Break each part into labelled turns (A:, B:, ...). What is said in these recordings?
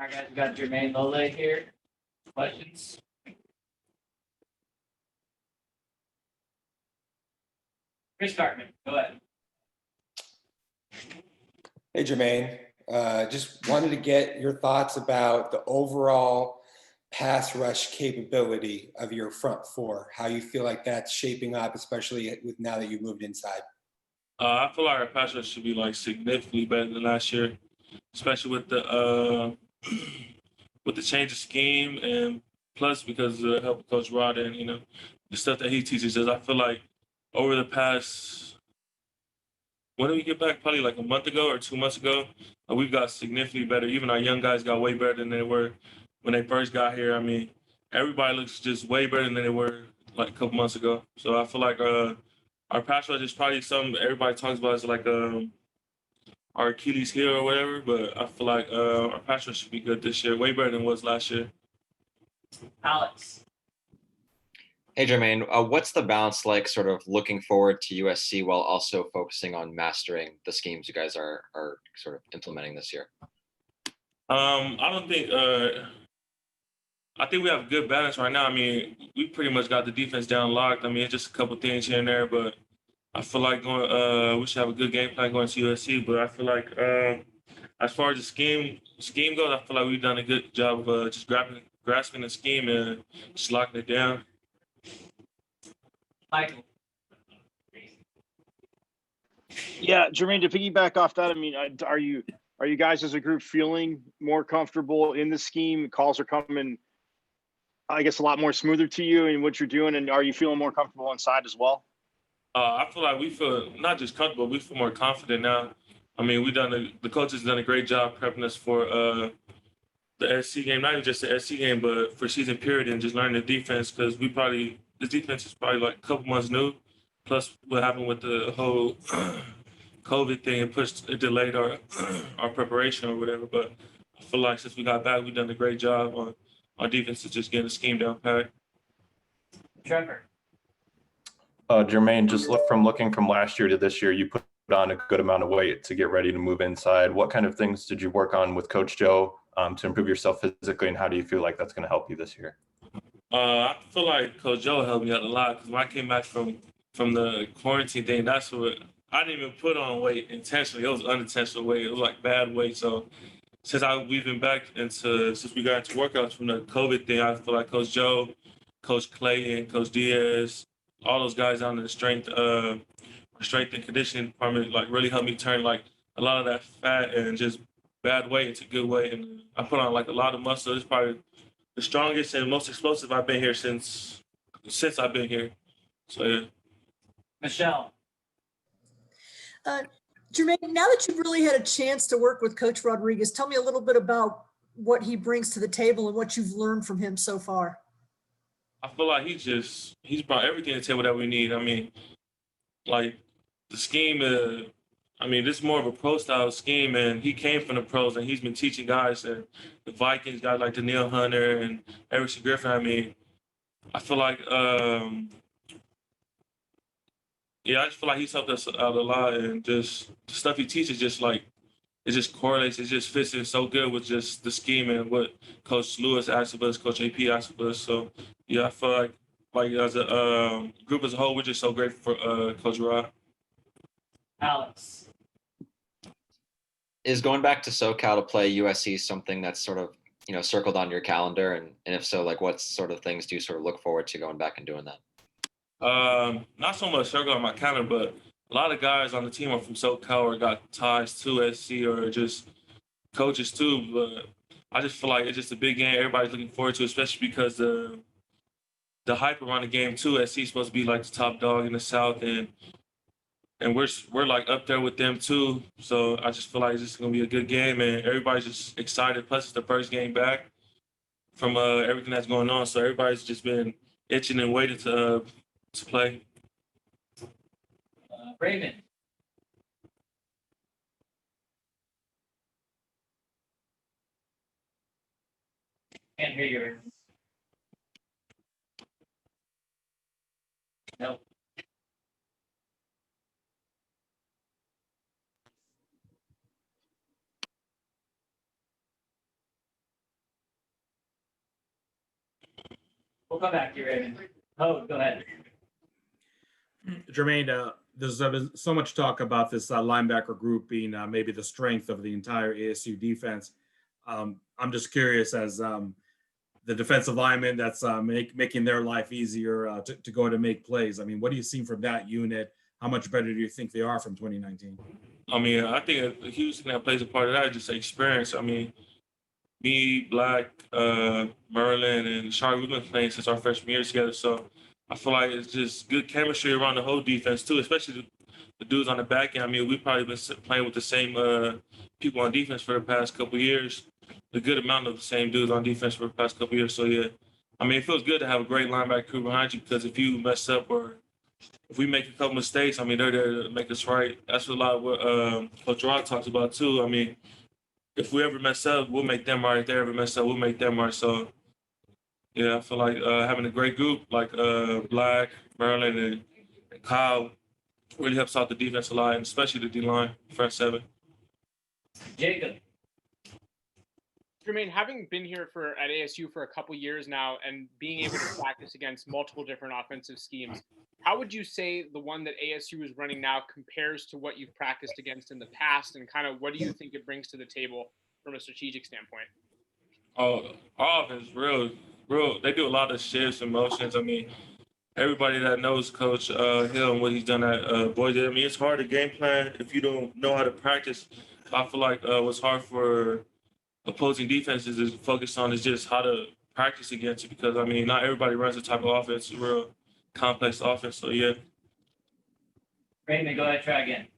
A: All right, guys, we got Jermayne Lole here. Questions? Chris Cartman, go ahead.
B: Hey, Jermaine. Just wanted to get your thoughts about the overall pass rush capability of your front four, how you feel like that's shaping up, especially with now that you moved inside.
C: I feel like our pass rush should be like significantly better than last year, especially with the with the change of scheme and plus because of the help of Coach Rod and the stuff that he teaches us. I feel like over the past when did we get back? Probably like a month ago or 2 months ago. We've got significantly better. Even our young guys got way better than they were when they first got here. I mean, everybody looks just way better than they were like a couple months ago. So I feel like our pass rush is probably something everybody talks about as like our Achilles heel or whatever. But I feel like our pass rush should be good this year, way better than it was last year.
A: Alex.
D: Hey, Jermaine, what's the balance like sort of looking forward to USC while also focusing on mastering the schemes you guys are sort of implementing this year?
C: I don't think I think we have good balance right now. I mean, we pretty much got the defense down locked. I mean, it's just a couple things here and there, but I feel like we should have a good game plan going to USC. But I feel like as far as the scheme goes, I feel like we've done a good job of just grasping the scheme and just locking it down.
A: Michael.
E: Yeah, Jermaine, to piggyback off that, I mean, are you guys as a group feeling more comfortable in the scheme? Calls are coming, I guess, a lot more smoother to you in what you're doing, and are you feeling more comfortable inside as well?
C: I feel like we feel not just comfortable, we feel more confident now. I mean, the coaches done a great job prepping us for the SC game, not even just the SC game, but for season period and just learning the defense because this defense is probably like a couple months new. Plus, what happened with the whole COVID thing, it delayed our our preparation or whatever. But I feel like since we got back, we've done a great job on our defense is just getting the scheme down pat.
A: Trevor.
F: Jermaine, just looking from last year to this year, you put on a good amount of weight to get ready to move inside. What kind of things did you work on with Coach Joe to improve yourself physically, and how do you feel like that's going to help you this year?
C: I feel like Coach Joe helped me out a lot because when I came back from the quarantine thing, that's what I didn't even put on weight intentionally. It was unintentional weight. It was like bad weight. So we've been back since we got into workouts from the COVID thing, I feel like Coach Joe, Coach Clay, and Coach Diaz, all those guys down in the strength and conditioning department, like really helped me turn like a lot of that fat and just bad weight into good weight. And I put on like a lot of muscle. It's probably the strongest and most explosive I've been here since I've been here. So yeah.
A: Michelle.
G: Jermaine, now that you've really had a chance to work with Coach Rodriguez, tell me a little bit about what he brings to the table and what you've learned from him so far.
C: I feel like he's brought everything to the table that we need. I mean, like the scheme, I mean, this is more of a pro style scheme, and he came from the pros, and he's been teaching guys, and the Vikings guys like Daniil Hunter and Erickson Griffin. I mean, I feel like, I just feel like he's helped us out a lot, and just the stuff he teaches, just like it just correlates, it just fits in so good with just the scheme and what Coach Lewis asked of us, Coach AP asked of us. So yeah, I feel like as a group as a whole, we're just so grateful for Coach Rod.
A: Alex.
D: Is going back to SoCal to play USC something that's sort of, circled on your calendar? And if so, like what sort of things do you sort of look forward to going back and doing that?
C: Not so much circle on my calendar, but a lot of guys on the team are from SoCal or got ties to SC or just coaches too. But I just feel like it's just a big game everybody's looking forward to, especially because the hype around the game too. SC is supposed to be like the top dog in the South, and we're like up there with them too. So I just feel like it's just gonna be a good game, and everybody's just excited. Plus, it's the first game back from everything that's going on, so everybody's just been itching and waiting to play.
A: Raymond. Can't hear you. Nope. come back to you, Raymond. Oh, go ahead.
H: Jermaine, there's been so much talk about this linebacker group being maybe the strength of the entire ASU defense. I'm just curious, as the defensive lineman that's making their life easier to go to make plays. I mean, what do you see from that unit? How much better do you think they are from 2019?
C: I mean, I think a huge thing that plays a part of that is just experience. I mean, me, Black, Merlin, and Shari, we've been playing since our freshman year together. So I feel like it's just good chemistry around the whole defense too, especially the dudes on the back end. I mean, we've probably been playing with the same people on defense for the past couple of years, a good amount of the same dudes on defense for the past couple of years. So yeah, I mean, it feels good to have a great linebacker crew behind you, because if you mess up or if we make a couple mistakes, I mean, they're there to make us right. That's a lot of what Coach Rod talks about too. I mean, if we ever mess up, we'll make them right. If they ever mess up, we'll make them right. So yeah, I feel like having a great group like Black, Merlin, and Kyle really helps out the defense a lot, and especially the D-line, front seven.
A: Jacob.
I: Jermaine, having been here at ASU for a couple years now and being able to practice against multiple different offensive schemes, how would you say the one that ASU is running now compares to what you've practiced against in the past, and kind of what do you think it brings to the table from a strategic standpoint?
C: Oh, our offense real. They do a lot of shifts and motions. I mean, everybody that knows Coach Hill and what he's done at Boise, I mean, it's hard to game plan if you don't know how to practice. I feel like what's hard for opposing defenses is focus on is just how to practice against it, because I mean, not everybody runs the type of offense, real complex offense. So yeah.
A: Raymond, go ahead, try again.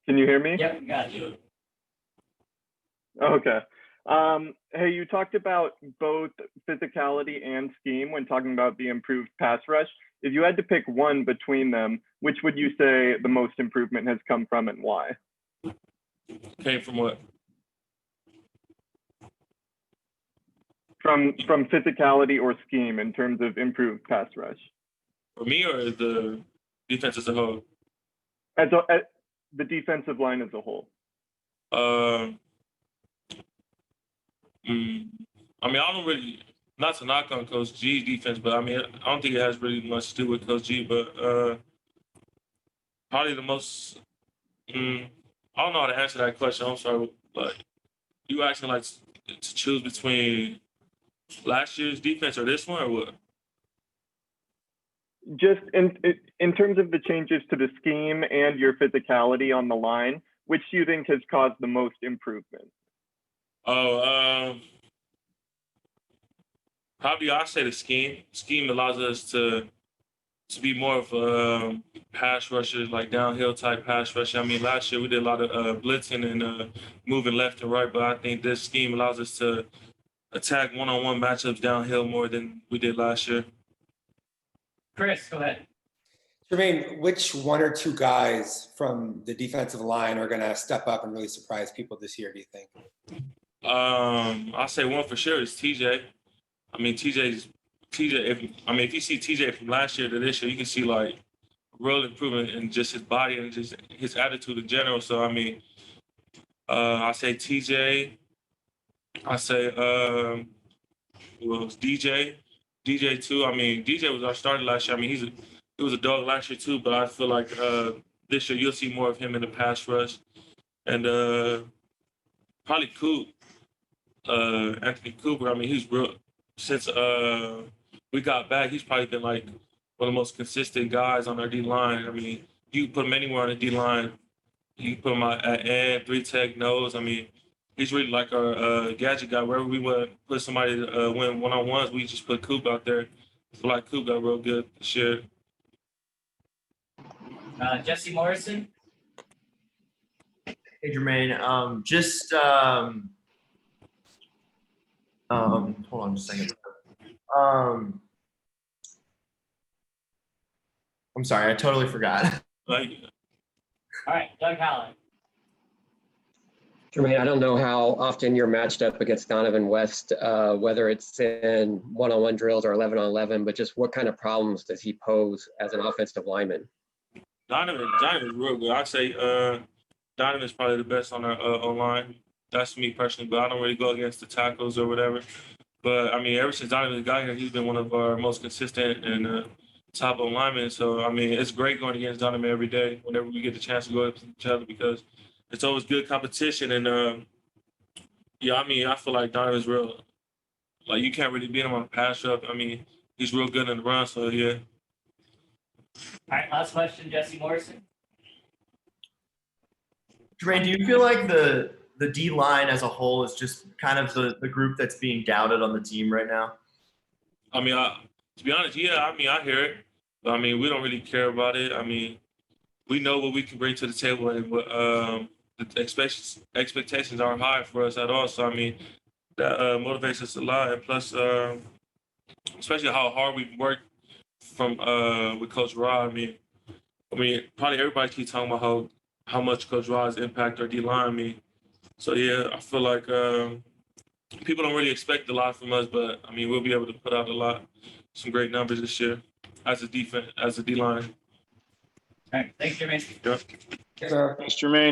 J: Can you hear me?
A: Yep, got you.
J: Okay. Hey, you talked about both physicality and scheme when talking about the improved pass rush. If you had to pick one between them, which would you say the most improvement has come from and why?
C: Came from what?
J: From physicality or scheme in terms of improved pass rush?
C: For me, or the defense as a whole?
J: As the defensive line as a whole.
C: I mean, I don't really, not to knock on Coach G's defense, but I mean, I don't think it has really much to do with Coach G, but probably the most, I don't know how to answer that question. I'm sorry, but you asking like to choose between last year's defense or this one, or what?
J: Just in terms of the changes to the scheme and your physicality on the line, which do you think has caused the most improvement?
C: Probably I say the scheme. Scheme allows us to be more of pass rushers, like downhill type pass rusher. I mean, last year we did a lot of blitzing and moving left and right, but I think this scheme allows us to attack one-on-one matchups downhill more than we did last year.
A: Chris, go ahead.
B: Jermaine, which one or two guys from the defensive line are going to step up and really surprise people this year, do you think?
C: I'll say one for sure is TJ. I mean, TJ. If you see TJ from last year to this year, you can see like real improvement in just his body and just his attitude in general. So I mean, I say TJ. I say DJ. DJ too. I mean, DJ was our starter last year. I mean, he was a dog last year too, but I feel like this year you'll see more of him in the pass rush, and probably Coop. Anthony Cooper, I mean, he's real since we got back. He's probably been like one of the most consistent guys on our D line. I mean, you put him anywhere on the D line, you put him at end, 3-tech, nose. I mean, he's really like our gadget guy. Wherever we want to put somebody to win one-on-ones, we just put Coop out there. I feel like Coop got real good this year.
A: Jesse Morrison.
K: Hey Jermaine, hold on just a second. I'm sorry, I totally forgot.
A: All right, Doug Howland.
L: Jermaine, I don't know how often you're matched up against Donovan West, whether it's in one-on-one drills or 11-on-11, but just what kind of problems does he pose as an offensive lineman?
C: Donovan's real good. I'd say Donovan's probably the best on our O-line. That's me personally, but I don't really go against the tackles or whatever. But I mean, ever since Donovan got here, he's been one of our most consistent and top of linemen. So I mean, it's great going against Donovan every day whenever we get the chance to go against each other because it's always good competition. And yeah, I mean, I feel like Donovan's real. Like you can't really beat him on a pass rush. I mean, he's real good in the run. So yeah.
A: All right, last question, Jesse Morrison.
K: Jermaine, do you feel like the D line as a whole is just kind of the group that's being doubted on the team right now?
C: I mean, to be honest, yeah, I mean, I hear it. But I mean, we don't really care about it. I mean, we know what we can bring to the table, and the expectations aren't high for us at all. So I mean, that motivates us a lot, and plus, especially how hard we worked from with Coach Rod. I mean, probably everybody keeps talking about how much Coach Rod's impact our D line. I mean, so yeah, I feel like people don't really expect a lot from us, but I mean, we'll be able to put out some great numbers this year as a defense, as a D line.
A: All right, thanks, Jermaine.
C: Yep.
B: Sir.
E: Thanks, Jermaine.